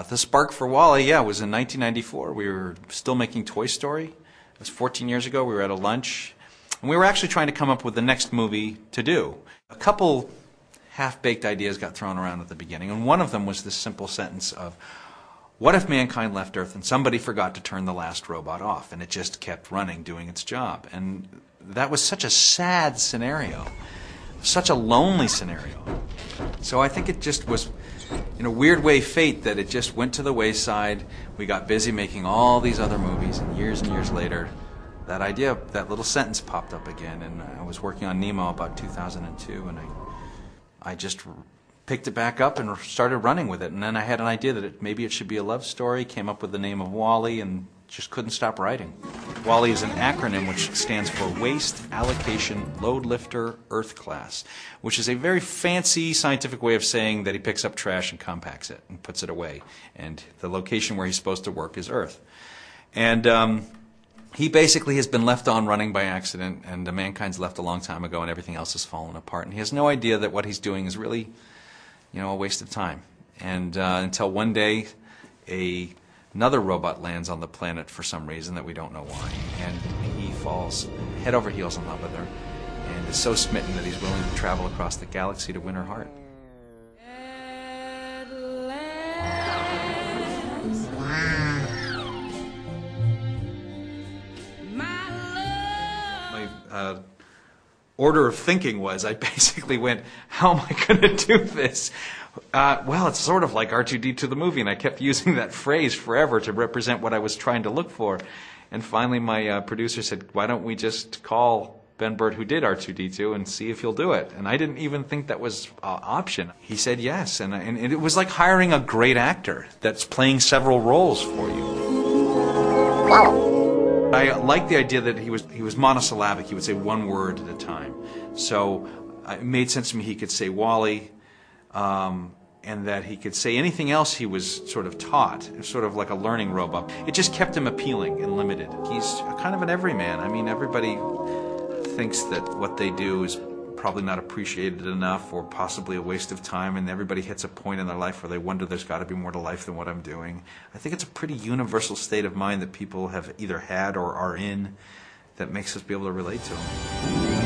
The spark for Wall-E, yeah, was in 1994. We were still making Toy Story. It was 14 years ago. We were at a lunch, and we were actually trying to come up with the next movie to do. A couple half-baked ideas got thrown around at the beginning, and one of them was this simple sentence of, what if mankind left Earth and somebody forgot to turn the last robot off, and it just kept running, doing its job? And that was such a sad scenario, such a lonely scenario. So I think it just was, in a weird way, fate that it just went to the wayside. We got busy making all these other movies, and years later, that idea, that little sentence popped up again, and I was working on Nemo about 2002, and I just picked it back up and started running with it. And then I had an idea that maybe it should be a love story, came up with the name of Wall-E, and just couldn't stop writing. Wall-E is an acronym which stands for Waste Allocation Load Lifter Earth Class, which is a very fancy scientific way of saying that he picks up trash and compacts it and puts it away. And the location where he's supposed to work is Earth. And he basically has been left on running by accident, and mankind's left a long time ago, and everything else has fallen apart. And he has no idea that what he's doing is really, a waste of time. And until one day, another robot lands on the planet for some reason that we don't know why, and he falls head over heels in love with her, and is so smitten that he's willing to travel across the galaxy to win her heart. My order of thinking was, I basically went, how am I going to do this? Well, it's sort of like R2-D2 the movie, and I kept using that phrase forever to represent what I was trying to look for. And finally my producer said, why don't we just call Ben Burtt, who did R2-D2, and see if he'll do it? And I didn't even think that was an option. He said yes, and it was like hiring a great actor that's playing several roles for you. I liked the idea that he was monosyllabic. He would say one word at a time. So it made sense to me he could say Wall-E, and that he could say anything else he was sort of taught, sort of like a learning robot. It just kept him appealing and limited. He's kind of an everyman. I mean, everybody thinks that what they do is probably not appreciated enough, or possibly a waste of time, and everybody hits a point in their life where they wonder there's got to be more to life than what I'm doing. I think it's a pretty universal state of mind that people have either had or are in that makes us be able to relate to them.